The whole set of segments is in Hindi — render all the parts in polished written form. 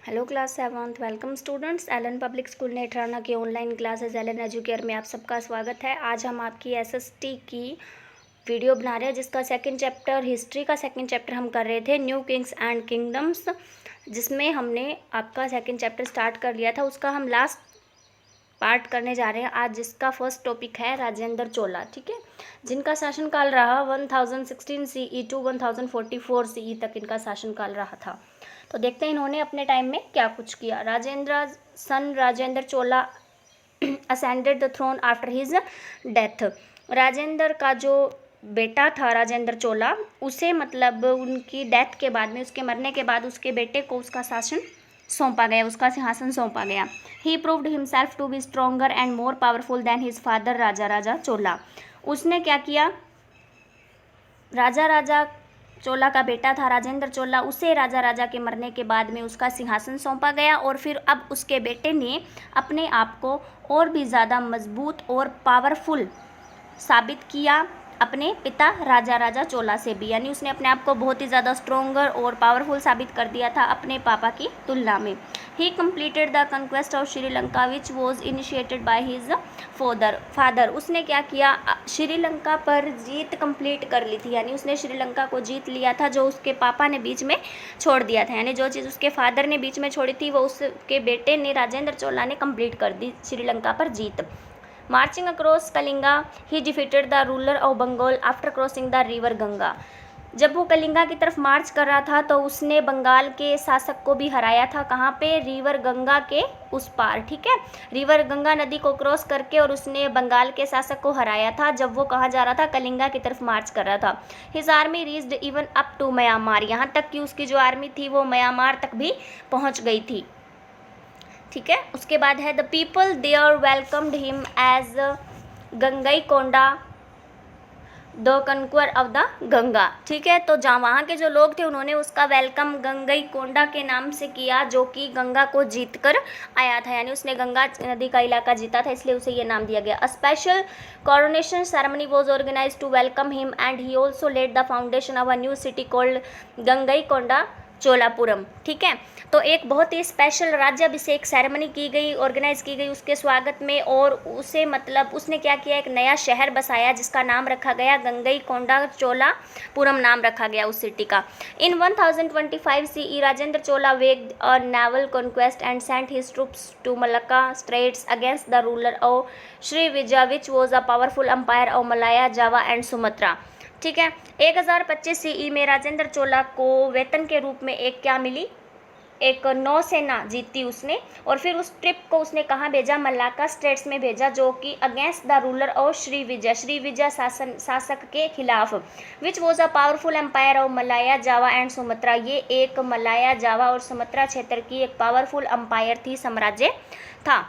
Hello class 7th welcome students. Allen public school Netrana की ऑनलाइन क्लासेस एलन एजुकेयर में आप सबका स्वागत है। आज हम आपकी एसएसटी की वीडियो बना रहे हैं जिसका सेकंड चैप्टर हिस्ट्री का सेकंड चैप्टर हम कर रहे थे न्यू किंग्स एंड किंगडम्स, जिसमें हमने आपका सेकंड चैप्टर स्टार्ट कर लिया था। उसका हम लास्ट पार्ट करने जा रहे हैं आज, जिसका फर्स्ट टॉपिक है राजेंद्र चोला। ठीक है, जिनका शासनकाल रहा 1016 CE टू 1044 CE तक इनका शासनकाल रहा था। तो देखते हैं इन्होंने अपने टाइम में क्या कुछ किया। Rajendra Chola ascended the throne after his death. Rajendra का जो बेटा था राजेंद्र चोला, उसे मतलब उनकी डेथ के बाद में, उसके मरने के बाद उसके बेटे को उसका शासन सौंपा गया, उसका सिंहासन सौंपा गया। He proved himself to be stronger and more powerful than his father Raja Chola. उसने क्या किया, राजा चोला का बेटा था राजेंद्र चोला, उसे राजा के मरने के बाद में उसका सिंहासन सौंपा गया और फिर अब उसके बेटे ने अपने आप को और भी ज़्यादा मजबूत और पावरफुल साबित किया अपने पिता राजा चोला से भी, यानी उसने अपने आप को बहुत ही ज़्यादा स्ट्रोंगर और पावरफुल साबित कर दिया था अपने पापा की तुलना में। ही completed the conquest of Sri Lanka which was initiated by his father. उसने क्या किया, श्रीलंका पर जीत कंप्लीट कर ली थी, यानी उसने श्रीलंका को जीत लिया था जो उसके पापा ने बीच में छोड़ दिया था। यानी जो चीज़ उसके फादर ने बीच में छोड़ी थी वो उसके बेटे ने राजेंद्र चोला ने कंप्लीट कर दी, श्रीलंका पर जीत। Marching across Kalinga he defeated the ruler of Bengal after crossing the river Ganga. जब वो कलिंगा की तरफ मार्च कर रहा था तो उसने बंगाल के शासक को भी हराया था। कहाँ पे, रिवर गंगा के उस पार। ठीक है, रिवर गंगा नदी को क्रॉस करके, और उसने बंगाल के शासक को हराया था जब वो कहाँ जा रहा था, कलिंगा की तरफ मार्च कर रहा था। His army reached even up to Myanmar, यहाँ तक कि उसकी जो आर्मी थी वो म्यांमार तक भी पहुँच गई थी। ठीक है, उसके बाद है the people there welcomed him as Gangaikonda the conqueror of the Ganga. ठीक है, तो जहाँ वहाँ के जो लोग थे उन्होंने उसका वेलकम गंगईकोंडा के नाम से किया, जो कि गंगा को जीत कर आया था, यानी उसने गंगा नदी का इलाका जीता था, इसलिए उसे ये नाम दिया गया। A special coronation ceremony was organize to welcome him and he also laid the foundation of a new city called Gangaikonda Cholapuram. ठीक है, तो एक बहुत ही स्पेशल राज्याभिषेक सेरेमनी की गई, ऑर्गेनाइज की गई उसके स्वागत में, और उसे मतलब उसने क्या किया, एक नया शहर बसाया जिसका नाम रखा गया गंगईकोंडा चोलापुरम, नाम रखा गया उस सिटी का। In 1025 CE Rajendra Chola waged a naval conquest and sent his troops to Malacca straits against the ruler of Srivijaya which was a powerful empire of Malaya, Java and Sumatra. ठीक है, 1025 CE में राजेंद्र चोला को वेतन के रूप में एक क्या मिली, एक नौसेना जीती उसने, और फिर उस ट्रिप को उसने कहाँ भेजा, मलाक्का स्टेट्स में भेजा, जो कि against the ruler of Srivijaya शासक के खिलाफ। Which was a powerful empire of Malaya, Java and Sumatra. ये एक मलाया, जावा और सुमत्रा क्षेत्र की एक पावरफुल अंपायर थी, साम्राज्य था।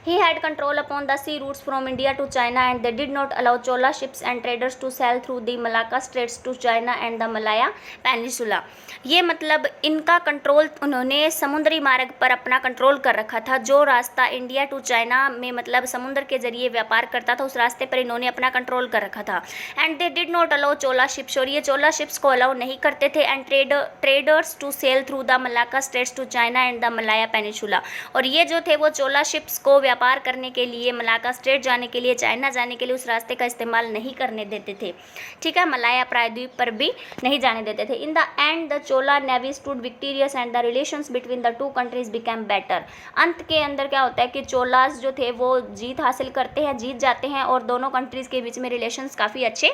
He had control upon the sea routes from India to China and they did not allow Chola ships and traders to sail through the Malacca Straits to China and the Malaya Peninsula। ये मतलब इनका कंट्रोल, उन्होंने समुद्री मार्ग पर अपना कंट्रोल कर रखा था। जो रास्ता इंडिया टू चाइना में मतलब समुद्र के जरिए व्यापार करता था, उस रास्ते पर इन्होंने अपना कंट्रोल कर रखा था। And they did not allow Chola ships, और ये चोला शिप्स को अलाउ नहीं करते थे, and traders to sail through the Malacca straits to China and the Malaya peninsula. और ये जो थे वो चोला शिप्स को व्यापार करने के लिए, मलाक्का स्टेट जाने के लिए, चाइना जाने के लिए उस रास्ते का इस्तेमाल नहीं करने देते थे। ठीक है, मलाया प्रायद्वीप पर भी नहीं जाने देते थे। In the end the Chola navy stood victorious and the relations between the two countries became better. अंत के अंदर क्या होता है कि चोलास जो थे वो जीत हासिल करते हैं, जीत जाते हैं, और दोनों कंट्रीज के बीच में रिलेशंस काफ़ी अच्छे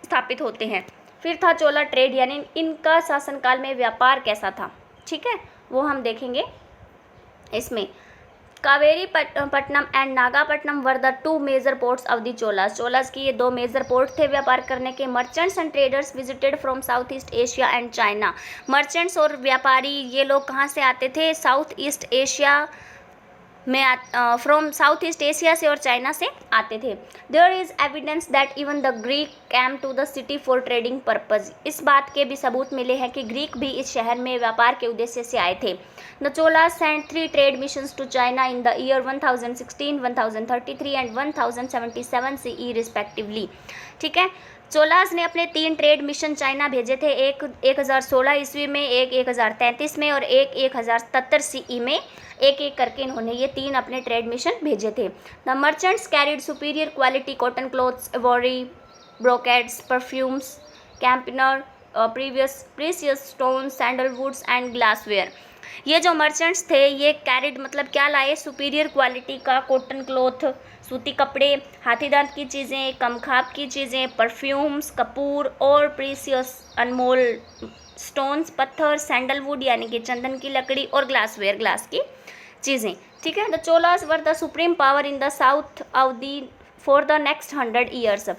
स्थापित होते हैं। फिर था चोला ट्रेड, यानी इनका शासनकाल में व्यापार कैसा था। ठीक है, वो हम देखेंगे इसमें। Kaveri Pattanam and Nagapattinam were the two major ports of the Cholas की ये दो मेजर पोर्ट थे व्यापार करने के। Merchants and traders visited from South East Asia and China. Merchants और व्यापारी ये लोग कहाँ से आते थे, साउथ ईस्ट एशिया में, फ्रॉम साउथ ईस्ट एशिया से और चाइना से आते थे। There is evidence that even the Greek came to the city for trading purpose. इस बात के भी सबूत मिले हैं कि ग्रीक भी इस शहर में व्यापार के उद्देश्य से आए थे। The Cholas sent 3 trade missions to China in the year 1016, 1033 and 1077 CE respectively. ठीक है, चोलास ने अपने 3 ट्रेड मिशन चाइना भेजे थे, एक 1016 ईस्वी में, एक 1033 में और एक 1077 सीई में। एक एक करके इन्होंने ये 3 अपने ट्रेड मिशन भेजे थे। The merchants carried superior quality cotton cloths, ivory, brocades, perfumes, camphor, precious stone, sandalwoods and glassware. ये जो मर्चेंट्स थे ये कैरिड मतलब क्या लाए, सुपीरियर क्वालिटी का कॉटन क्लॉथ, सूती कपड़े, हाथी दांत की चीज़ें, कमखाप की चीज़ें, परफ्यूम्स, कपूर और प्रीसियस अनमोल स्टोन्स, पत्थर, सैंडलवुड यानी कि चंदन की लकड़ी और ग्लासवेयर, ग्लास की चीज़ें। ठीक है। The Cholas were the supreme power in the south of the for the next 100 years.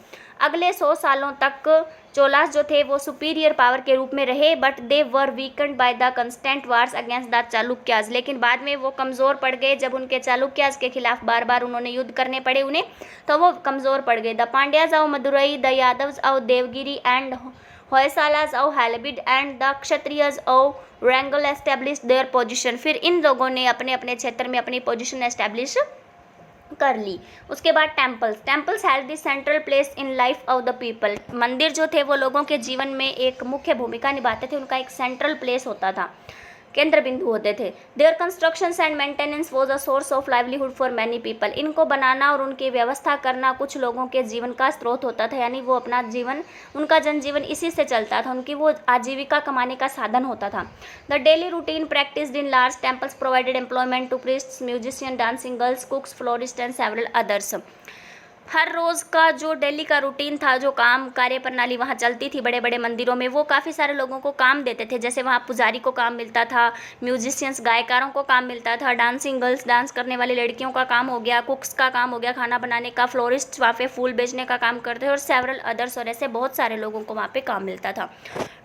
अगले 100 सालों तक चोलास जो थे वो सुपीरियर पावर के रूप में रहे, but they were weakened by the constant wars against the Chalukyas. लेकिन बाद में वो कमज़ोर पड़ गए, जब उनके चालुक्याज के खिलाफ बार बार उन्होंने युद्ध करने पड़े उन्हें, तो वो कमज़ोर पड़ गए। The Pandyas of Madurai, the Yadavas of Devagiri and Hoysalas of Halebid and the Kshatriyas of Warangal establish their position. फिर इन लोगों ने अपने अपने क्षेत्र में अपनी पोजिशन एस्टेब्लिश कर ली। उसके बाद temples had the central place in life of the people. मंदिर जो थे वो लोगों के जीवन में एक मुख्य भूमिका निभाते थे, उनका एक सेंट्रल प्लेस होता था, केंद्र बिंदु होते थे। Their constructions and maintenance was a source of livelihood for many people. इनको बनाना और उनकी व्यवस्था करना कुछ लोगों के जीवन का स्रोत होता था, यानी वो अपना जीवन, उनका जनजीवन इसी से चलता था, उनकी वो आजीविका कमाने का साधन होता था। The daily routine practised in large temples provided employment to priests, musicians, dancing girls, cooks, florist and several others. हर रोज़ का जो डेली का रूटीन था, जो काम कार्य प्रणाली वहाँ चलती थी बड़े बड़े मंदिरों में, वो काफ़ी सारे लोगों को काम देते थे। जैसे वहाँ पुजारी को काम मिलता था, म्यूजिशियंस गायकारों को काम मिलता था, डांसिंग गर्ल्स डांस करने वाली लड़कियों का काम हो गया, कुक्स का काम हो गया खाना बनाने का, फ्लोरिस्ट वहाँ पे फूल बेचने का काम करते थे, और सेवरल अदर्स, और ऐसे बहुत सारे लोगों को वहाँ पे काम मिलता था।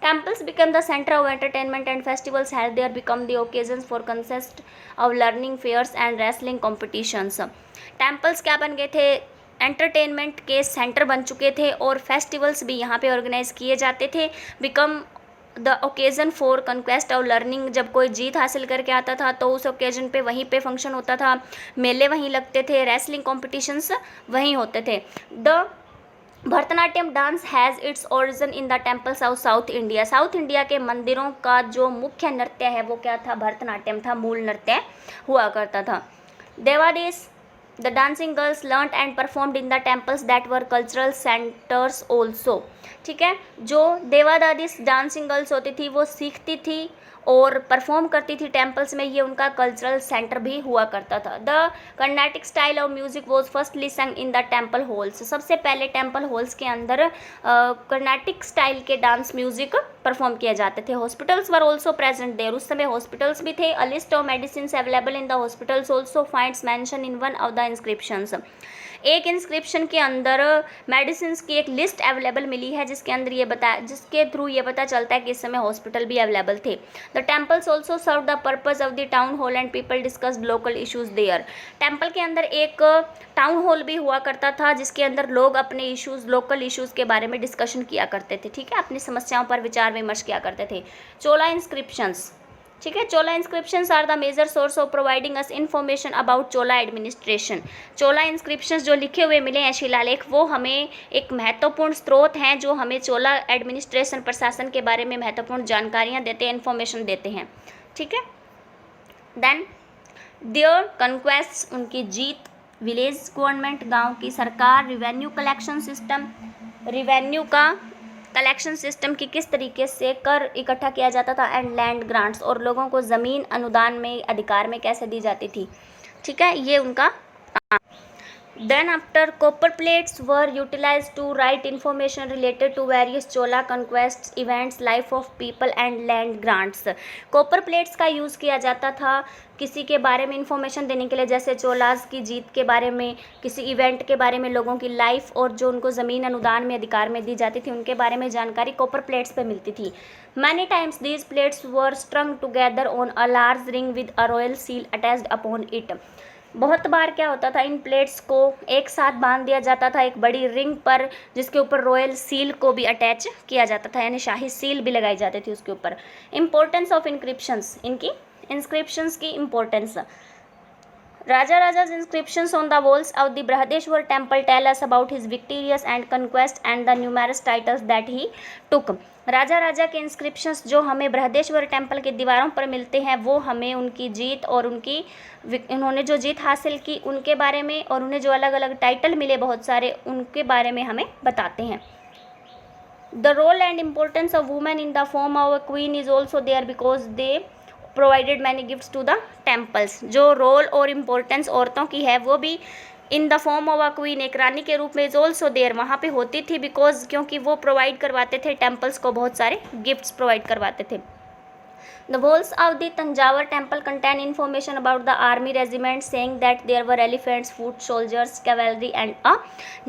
Temples become the centre of entertainment and festivals held there become the occasions for contest of learning fairs and wrestling competitions. Temples क्या बन गए थे, एंटरटेनमेंट के सेंटर बन चुके थे, और फेस्टिवल्स भी यहाँ पे ऑर्गेनाइज किए जाते थे। Become the occasion for conquest of learning, जब कोई जीत हासिल करके आता था तो उस ओकेजन पे वहीं पे फंक्शन होता था, मेले वहीं लगते थे, रेसलिंग कॉम्पिटिशन्स वहीं होते थे। The Bharatanatyam dance has its origin in the temples of South India. South India के मंदिरों का जो मुख्य नृत्य है वो क्या था, भरतनाट्यम था, मूल नृत्य हुआ करता था। देवादेश The dancing girls learnt and performed in the temples that were cultural centers also। ठीक है। जो देवादादिस डांसिंग गर्ल्स होती थी वो सीखती थी और परफॉर्म करती थी टेम्पल्स में, ये उनका कल्चरल सेंटर भी हुआ करता था। The Carnatic style of music was firstly संग इन द टेम्पल हॉल्स। सबसे पहले टेम्पल हॉल्स के अंदर कर्नाटिक स्टाइल के डांस म्यूजिक परफॉर्म किए जाते थे। Hospitals were also present there, उस समय हॉस्पिटल्स भी थे। A list of medicine available in the hospitals also finds mention in one of the inscriptions. एक इंस्क्रिप्शन के अंदर मेडिसिन की एक लिस्ट अवेलेबल मिली है, जिसके थ्रू ये पता चलता है कि इस समय हॉस्पिटल भी अवेलेबल थे। The temples also serve the purpose of the town hall and people discussed local issues there. Temple के अंदर एक टाउन हॉल भी हुआ करता था, जिसके अंदर लोग अपने इशूज़, लोकल इशूज़ के बारे में डिस्कशन किया करते थे। ठीक है, अपनी समस्याओं पर विचार विमर्श किया करते थे। चोला इंस्क्रिप्शंस, ठीक है, Chola inscriptions are the major source of providing us information about Chola administration. Chola inscriptions जो लिखे हुए मिले हैं शिलालेख, वो हमें एक महत्वपूर्ण स्रोत हैं जो हमें चोला एडमिनिस्ट्रेशन, प्रशासन के बारे में महत्वपूर्ण जानकारियाँ देते हैं, इन्फॉर्मेशन देते हैं। ठीक है। देन देयर कन्क्वेस्ट, उनकी जीत, विलेज गवर्नमेंट, गाँव की सरकार, रिवेन्यू कलेक्शन सिस्टम, रिवेन्यू का कलेक्शन सिस्टम की किस तरीके से कर इकट्ठा किया जाता था, एंड लैंड ग्रांट्स, और लोगों को ज़मीन अनुदान में, अधिकार में कैसे दी जाती थी। ठीक है, ये उनका। Then after copper plates were utilized to write information related to various Chola conquests, events, life of people and land grants। Copper plates का यूज़ किया जाता था किसी के बारे में इंफॉर्मेशन देने के लिए, जैसे चोलास की जीत के बारे में, किसी इवेंट के बारे में, लोगों की लाइफ और जो उनको ज़मीन अनुदान में अधिकार में दी जाती थी उनके बारे में जानकारी कॉपर प्लेट्स पे मिलती थी। Many times these plates were स्ट्रंग together on a large ring with a royal seal attached upon it. बहुत बार क्या होता था, इन प्लेट्स को एक साथ बांध दिया जाता था एक बड़ी रिंग पर, जिसके ऊपर रॉयल सील को भी अटैच किया जाता था, यानी शाही सील भी लगाई जाती थी उसके ऊपर। इम्पोर्टेंस ऑफ इंक्रिप्शंस, इनकी इंस्क्रिप्शंस की importance. Raja Raja's inscriptions on the walls of the Brihadeshwar temple tell us about his victorious and conquest and the numerous titles that he took. राजा राजा के इंस्क्रिप्शंस जो हमें बृहदेश्वर टेम्पल के दीवारों पर मिलते हैं वो हमें उनकी जीत और उन्होंने जो जीत हासिल की उनके बारे में और उन्हें जो अलग अलग टाइटल मिले बहुत सारे उनके बारे में हमें बताते हैं. The role and importance of women in the form of a queen is also there because they provided many gifts to the temples. जो रोल और इम्पोर्टेंस औरतों की है वो भी इन the form of a queen एक रानी के रूप में इज ऑल्सो देयर वहाँ पे होती थी बिकॉज क्योंकि वो प्रोवाइड करवाते थे टेम्पल्स को बहुत सारे गिफ्ट्स प्रोवाइड करवाते थे. The walls of the Tanjavur temple contain information about the army regiment saying that there were elephants, foot soldiers, cavalry and a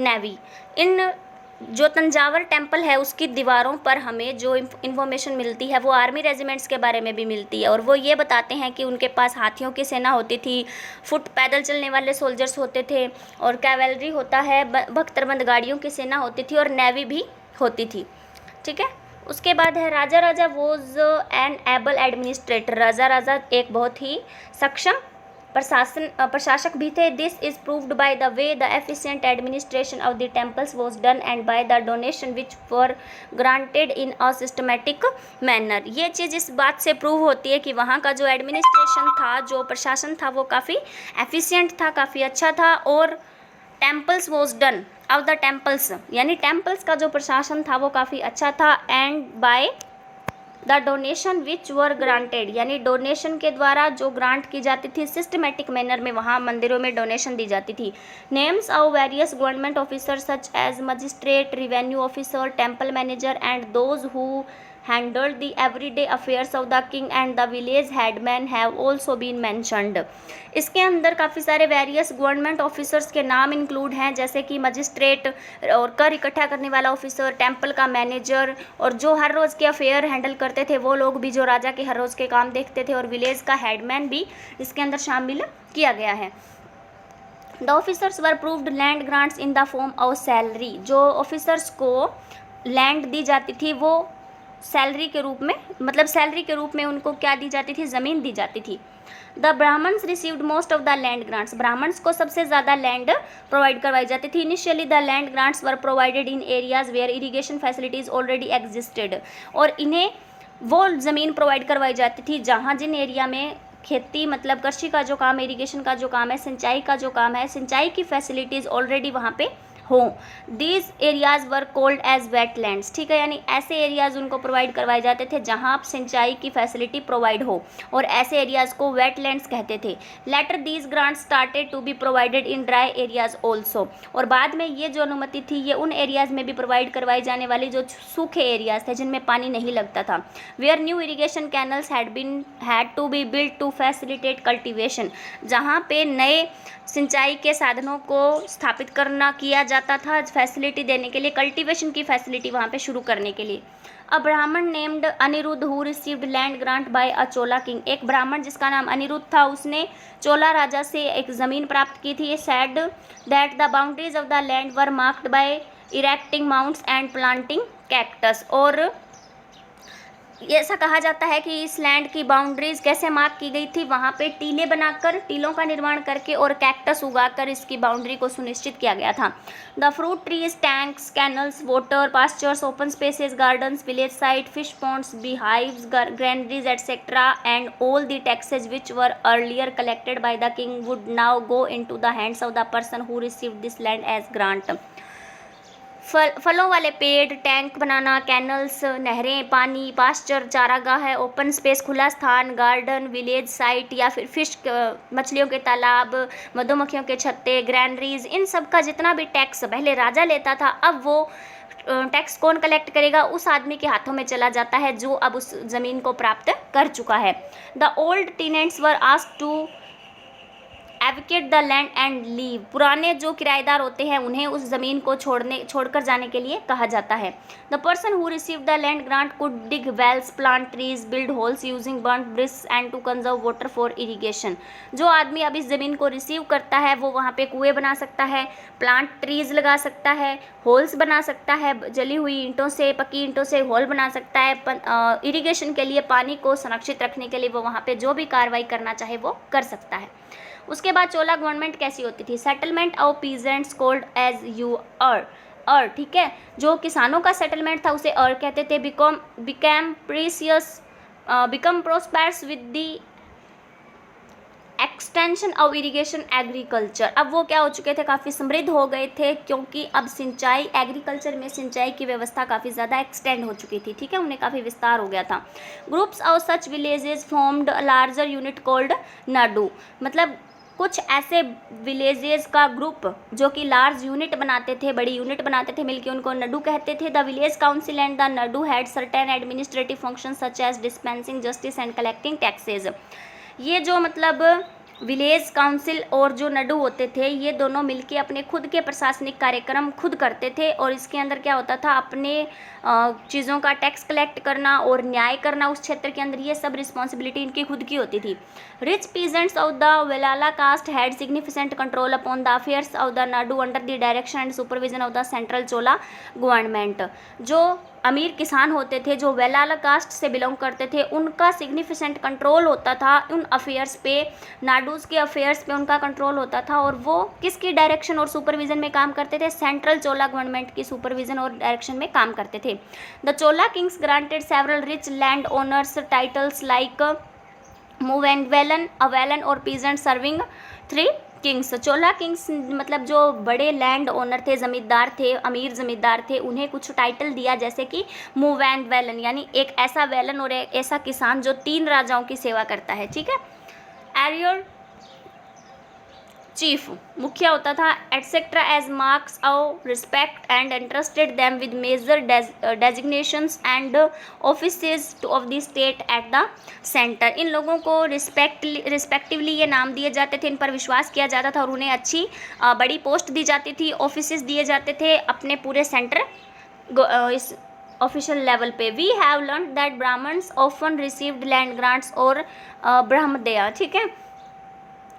navy. इन जो तंजावर टेम्पल है उसकी दीवारों पर हमें जो इन्फॉर्मेशन मिलती है वो आर्मी रेजिमेंट्स के बारे में भी मिलती है और वो ये बताते हैं कि उनके पास हाथियों की सेना होती थी, फुट पैदल चलने वाले सोल्जर्स होते थे और कैवेलरी होता है, बख्तरबंद गाड़ियों की सेना होती थी और नेवी भी होती थी. ठीक है. उसके बाद है राजा राजा वॉज एन एबल एडमिनिस्ट्रेटर. राजा राजा एक बहुत ही सक्षम प्रशासक भी थे. This is proved by the way the efficient administration of the temples was done and by the donation which were granted in a systematic manner. ये चीज़ इस बात से प्रूव होती है कि वहाँ का जो एडमिनिस्ट्रेशन था, जो प्रशासन था वो काफ़ी एफिशिएंट था, काफ़ी अच्छा था. और temples was done of the temples यानी टेम्पल्स का जो प्रशासन था वो काफ़ी अच्छा था. And by the donation which were granted यानी डोनेशन के द्वारा जो ग्रांट की जाती थी सिस्टमेटिक मैनर में वहाँ मंदिरों में डोनेशन दी जाती थी. Names of various government officers such as magistrate, revenue officer, temple manager and those who handled the everyday affairs of the king and the village headman have also been mentioned. इसके अंदर काफ़ी सारे वेरियस गवर्नमेंट ऑफिसर्स के नाम इंक्लूड हैं जैसे कि मजिस्ट्रेट और कर इकट्ठा करने वाला ऑफिसर, टेम्पल का मैनेजर और जो हर रोज़ के अफेयर हैंडल करते थे वो लोग भी जो राजा के हर रोज़ के काम देखते थे और विलेज का हेडमैन भी इसके अंदर शामिल किया गया है. The officers were proved land grants in the form of salary. जो ऑफिसर्स को लैंड दी जाती थी वो सैलरी के रूप में मतलब सैलरी के रूप में उनको क्या दी जाती थी, ज़मीन दी जाती थी. The Brahmins received most of the land grants. Brahmins को सबसे ज़्यादा लैंड प्रोवाइड करवाई जाती थी. Initially the land grants were provided in areas where irrigation facilities already existed. और इन्हें वो ज़मीन प्रोवाइड करवाई जाती थी जहाँ जिन एरिया में खेती मतलब कृषि का जो काम है, इरीगेशन का जो काम है, सिंचाई का जो काम है, सिंचाई की फैसिलिटीज़ ऑलरेडी वहाँ पे हो. These areas were called as wetlands. ठीक है. यानी ऐसे एरियाज़ उनको प्रोवाइड करवाए जाते थे जहाँ सिंचाई की फैसिलिटी प्रोवाइड हो और ऐसे एरियाज़ को वेटलैंड्स कहते थे. Later these grants started to be provided in dry areas also. और बाद में ये जो अनुमति थी ये उन एरियाज़ में भी प्रोवाइड करवाई जाने वाली जो सूखे एरियाज़ थे जिनमें पानी नहीं लगता था. Where new irrigation canals had to be build to facilitate cultivation. जहाँ पे नए सिंचाई के साधनों को स्थापित करना किया जाता था फैसिलिटी देने के लिए, कल्टीवेशन की फैसिलिटी वहाँ पे शुरू करने के लिए. A Brahmin named Aniruddha who received land grant by a Chola king. एक ब्राह्मण जिसका नाम अनिरुद्ध था उसने चोला राजा से एक ज़मीन प्राप्त की थी. Said that the boundaries of the land were marked by erecting mounts and planting cactus. और ऐसा कहा जाता है कि इस लैंड की बाउंड्रीज कैसे मार्क की गई थी, वहाँ पे टीले बनाकर, टीलों का निर्माण करके और कैक्टस उगाकर इसकी बाउंड्री को सुनिश्चित किया गया था. The fruit trees, tanks, canals, water, pastures, open spaces, gardens, village site, fish ponds, beehives, granaries, etc. and all the taxes which were earlier collected by the king would now go into the hands of the person who received this land as grant. फलों वाले पेड़, टैंक बनाना, कैनल्स, नहरें, पानी, पास्चर, चारागाह है, ओपन स्पेस, खुला स्थान, गार्डन, विलेज साइट या फिर फिश मछलियों के तालाब, मधुमक्खियों के छत्ते, ग्रैनरीज, इन सब का जितना भी टैक्स पहले राजा लेता था अब वो टैक्स कौन कलेक्ट करेगा, उस आदमी के हाथों में चला जाता है जो अब उस ज़मीन को प्राप्त कर चुका है. The old tenants were asked to evacuate the land and leave. पुराने जो किराएदार होते हैं उन्हें उस ज़मीन को छोड़कर जाने के लिए कहा जाता है. The person who receive the land grant could dig wells, plant trees, build holes using burnt bricks and to conserve water for irrigation. जो आदमी अब इस ज़मीन को रिसीव करता है वो वहाँ पे कुएँ बना सकता है, प्लांट ट्रीज लगा सकता है, होल्स बना सकता है, जली हुई ईंटों से, पक्की ईंटों से होल बना सकता है. इरीगेशन के लिए, पानी को संरक्षित रखने के लिए वो वहाँ पे जो भी कार्रवाई करना चाहे वो कर सकता है. उसके बाद चोला गवर्नमेंट कैसी होती थी, settlement of peasants called as Ur ठीक है, जो किसानों का सेटलमेंट था उसे कहते थे, become prosperous with the extension of irrigation agriculture. अब वो क्या हो चुके थे, काफ़ी समृद्ध हो गए थे, क्योंकि अब सिंचाई, एग्रीकल्चर में सिंचाई की व्यवस्था काफ़ी ज़्यादा एक्सटेंड हो चुकी थी, ठीक है, उन्हें काफ़ी विस्तार हो गया था। Groups of such villages formed larger unit called Nadu, मतलब कुछ ऐसे विलेजेस का ग्रुप जो कि लार्ज यूनिट बनाते थे, बड़ी यूनिट बनाते थे मिलके, उनको नडू कहते थे। The village council and the nadu had certain administrative function such as dispensing justice and collecting taxes. ये जो मतलब विलेज काउंसिल और जो नडू होते थे, ये दोनों मिलके अपने खुद के प्रशासनिक कार्यक्रम खुद करते थे, और इसके अंदर क्या होता था, अपने चीज़ों का टैक्स कलेक्ट करना और न्याय करना उस क्षेत्र के अंदर, ये सब रिस्पॉन्सिबिलिटी इनकी खुद की होती थी। Rich peasants of the Vellala caste had significant control upon the affairs of the nadu under the direction and supervision of the central Chola government. जो अमीर किसान होते थे, जो वेलाला कास्ट से बिलोंग करते थे, उनका सिग्निफिकेंट कंट्रोल होता था उन अफेयर्स पे, नाडूज़ के अफेयर्स पे उनका कंट्रोल होता था, और वो किसकी डायरेक्शन और सुपरविजन में काम करते थे, सेंट्रल चोला गवर्नमेंट की सुपरविजन और डायरेक्शन में काम करते थे। The Chola kings granted several rich land owners titles like Muvendavelan, Avelan और peasant serving 3 kings. Chola kings मतलब जो बड़े लैंड ओनर थे, ज़मींदार थे, अमीर ज़मींदार थे, उन्हें कुछ टाइटल दिया, जैसे कि मूवेंडवेलन, यानी एक ऐसा वेलन और एक ऐसा किसान जो 3 राजाओं की सेवा करता है, ठीक है। एरियर चीफ मुखिया होता था, etcetera, as marks of respect and interested them with major designations and offices of the state at the centre. इन लोगों को रिस्पेक्टिवली ये नाम दिए जाते थे, इन पर विश्वास किया जाता था और उन्हें अच्छी बड़ी पोस्ट दी जाती थी, ऑफिसेज दिए जाते थे अपने पूरे सेंटर इस ऑफिशियल लेवल पे। We have learn that Brahmins often received land grants और ब्रह्मदया, ठीक है,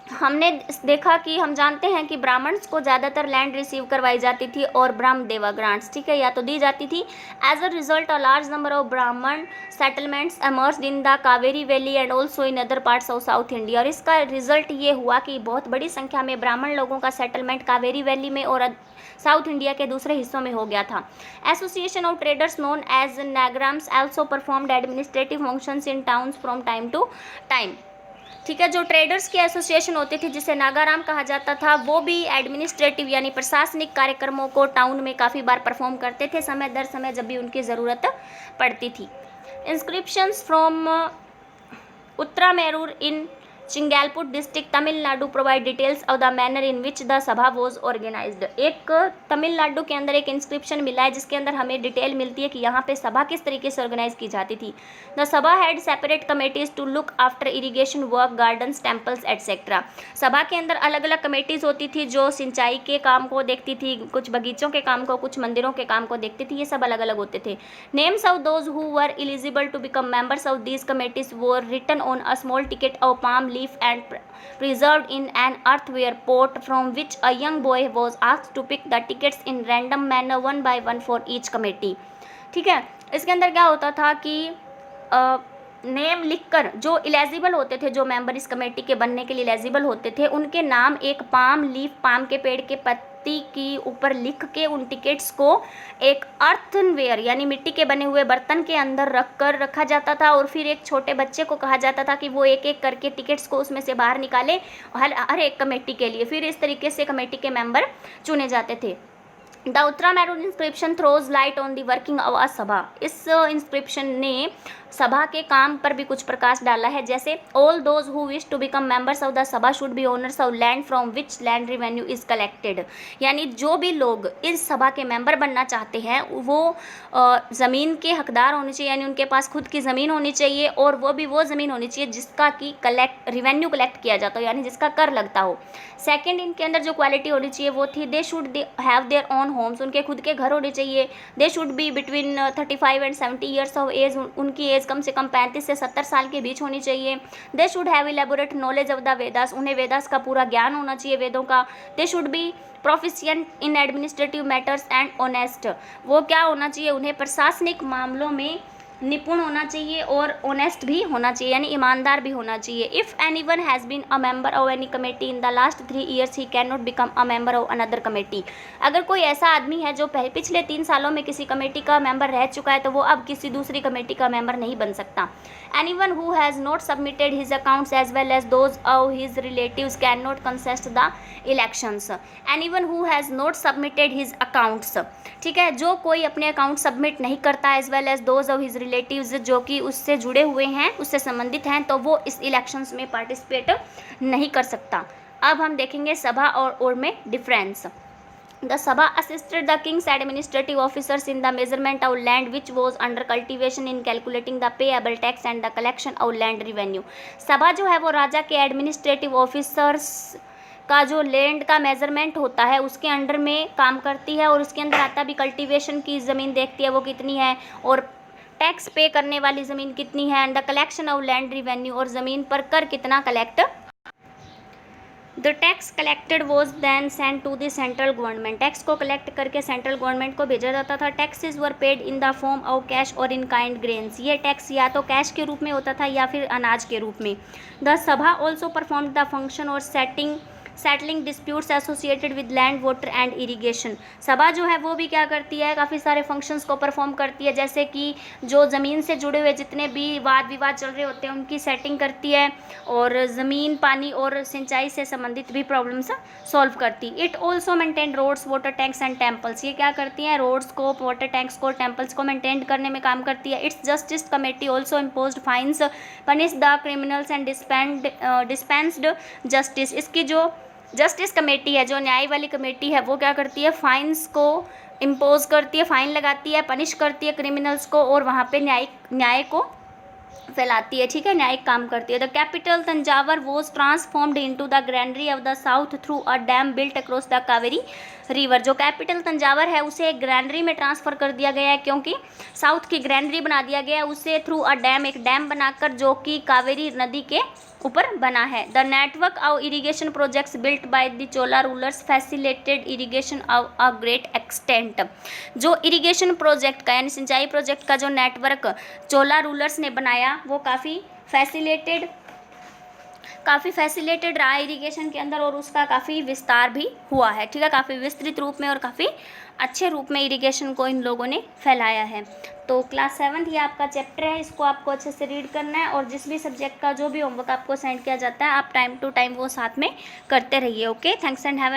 हमने देखा कि हम जानते हैं कि ब्राह्मण्स को ज़्यादातर लैंड रिसीव करवाई जाती थी और ब्रह्मदेवा ग्रांट्स, ठीक है, या तो दी जाती थी। As a result a large number of Brahmin settlements emerged in the Kaveri valley and also in other parts of South India. और इसका रिजल्ट ये हुआ कि बहुत बड़ी संख्या में ब्राह्मण लोगों का सेटलमेंट कावेरी वैली में और साउथ इंडिया के दूसरे हिस्सों में हो गया था। Association of traders known as nagarams also performed administrative functions in towns from time to time, ठीक है। जो ट्रेडर्स की एसोसिएशन होती थी जिसे नागाराम कहा जाता था, वो भी एडमिनिस्ट्रेटिव यानी प्रशासनिक कार्यक्रमों को टाउन में काफ़ी बार परफॉर्म करते थे, समय दर समय जब भी उनकी ज़रूरत पड़ती थी। Inscriptions from Uttaramerur in Chingleput district Tamil Nadu provide details of the manner in which the sabha was organised. एक तमिलनाडु के अंदर एक इंस्क्रिप्शन मिला है जिसके अंदर हमें डिटेल मिलती है कि यहाँ पे सभा किस तरीके से ऑर्गेनाइज की जाती थी। The Sabha had separate committees to look after irrigation work, gardens, temples etcetera. सभा के अंदर अलग अलग कमेटीज होती थी जो सिंचाई के काम को देखती थी, कुछ बगीचों के काम को, कुछ मंदिरों के काम को देखती थी, ये सब अलग अलग होते थे। Names of those who were eligible to become members of these committees were written on a small ticket of palm leaf and preserved in an earthenware pot from which a young boy was asked to pick the tickets in random manner one by one for each committee, ठीक है। इसके अंदर क्या होता था कि नेम लिखकर जो एलिजिबल होते थे, जो मेंबर इस कमेटी के बनने के लिए एलिजिबल होते थे, उनके नाम एक पाम लीफ, पाम के पेड़ के पत्ती की ऊपर लिख के उन टिकट्स को एक अर्थनवेयर यानी मिट्टी के बने हुए बर्तन के अंदर रखा जाता था, और फिर एक छोटे बच्चे को कहा जाता था कि वो एक एक करके टिकट्स को उसमें से बाहर निकाले हर एक कमेटी के लिए। फिर इस तरीके से कमेटी के मेंबर चुने जाते थे। The Uttaramerur inscription throws light on the working of a sabha. इस इंस्क्रिप्शन ने सभा के काम पर भी कुछ प्रकाश डाला है, जैसे all those who wish to become members of the sabha should be owners of land from which land revenue is collected. यानी जो भी लोग इस सभा के मेंबर बनना चाहते हैं वो ज़मीन के हकदार होने चाहिए, यानी उनके पास खुद की ज़मीन होनी चाहिए, और वो भी वो ज़मीन होनी चाहिए जिसका कि रेवेन्यू कलेक्ट किया जाता हो, यानी जिसका कर लगता हो। सेकेंड, इनके अंदर जो क्वालिटी होनी चाहिए वो थी they should have their own homes, उनके खुद के घर होने चाहिए। They should be between 35 and 70 years of age, उनकी एज कम से कम 35 से 70 साल के बीच होनी चाहिए। They should have elaborate knowledge of the Vedas, उन्हें वेदास का पूरा ज्ञान होना चाहिए, वेदों का। दे should B proficient in administrative matters and honest, वो क्या होना चाहिए, उन्हें प्रशासनिक मामलों में निपुण होना चाहिए और ऑनेस्ट भी होना चाहिए, यानी ईमानदार भी होना चाहिए। If anyone has been a member of any committee in the last 3 years he can not become a member of another committee. अगर कोई ऐसा आदमी है जो पिछले 3 सालों में किसी कमेटी का मेंबर रह चुका है तो वो अब किसी दूसरी कमेटी का मेंबर नहीं बन सकता। Any one who has not submitted his accounts as well as those of his relatives can not contest the elections. Any one who has not submitted his accounts, ठीक है, जो कोई अपने अकाउंट सबमिट नहीं करता as well as those of his relatives, जो कि उससे जुड़े हुए हैं, उससे संबंधित हैं, तो वो इस इलेक्शंस में पार्टिसिपेट नहीं कर सकता। अब हम देखेंगे सभा और में difference. The Sabha assisted the king's administrative officers in the measurement of land which was under cultivation in calculating the payable tax and the collection of land revenue। सभा जो है वो राजा के एडमिनिस्ट्रेटिव ऑफिसर्स का जो लैंड का मेजरमेंट होता है उसके अंडर में काम करती है, और उसके अंदर आता भी कल्टीवेशन की ज़मीन देखती है वो कितनी है, और टैक्स पे करने वाली ज़मीन कितनी है, and the collection of land revenue, और ज़मीन पर कर कितना collect. The tax collected was then sent to the central government. Tax को कलेक्ट करके सेंट्रल गवर्नमेंट को भेजा जाता था। Taxes were paid in the form of cash और इन काइंड ग्रेन्स। ये टैक्स या तो कैश के रूप में होता था या फिर अनाज के रूप में। द सभा ऑल्सो परफॉर्म द फंक्शन और settling disputes associated with land water and irrigation. सभा जो है वो भी क्या करती है, काफ़ी सारे फंक्शंस को परफॉर्म करती है, जैसे कि जो ज़मीन से जुड़े हुए जितने भी वाद विवाद चल रहे होते हैं उनकी सेटिंग करती है, और ज़मीन, पानी और सिंचाई से संबंधित भी प्रॉब्लम्स सॉल्व करती। It also maintain roads, water tanks and temples. ये क्या करती हैं, रोड्स को, वाटर टैंक्स को, टेम्पल्स को मेंटेन करने में काम करती है। Its justice committee also imposed fines, punish the criminals and dispensed justice. इसकी जो जस्टिस कमेटी है, जो न्याय वाली कमेटी है, वो क्या करती है, फाइन्स को इम्पोज करती है, फाइन लगाती है, पनिश करती है क्रिमिनल्स को, और वहाँ पे न्याय को फैलाती है, ठीक है, न्यायिक काम करती है। The capital Thanjavur was transformed into the granary of the south through a dam built across the Kaveri river. जो कैपिटल तंजावर है उसे एक ग्रैनरी में ट्रांसफ़र कर दिया गया है, क्योंकि साउथ की ग्रैनरी बना दिया गया है उसे थ्रू अ डैम, एक डैम बनाकर, जो कि कावेरी नदी के ऊपर बना है। The network of irrigation projects built by the Chola rulers facilitated irrigation of a great extent. जो इरीगेशन प्रोजेक्ट का, यानी सिंचाई प्रोजेक्ट का जो नेटवर्क चोला रूलर्स ने बनाया वो काफ़ी फैसिलेटेड रहा इरिगेशन के अंदर, और उसका काफ़ी विस्तार भी हुआ है, ठीक है, काफ़ी विस्तृत रूप में और काफ़ी अच्छे रूप में इरिगेशन को इन लोगों ने फैलाया है। तो क्लास 7th ये आपका चैप्टर है, इसको आपको अच्छे से रीड करना है, और जिस भी सब्जेक्ट का जो भी होमवर्क आपको सेंड किया जाता है आप टाइम टू टाइम वो साथ में करते रहिए। Okay, thanks and have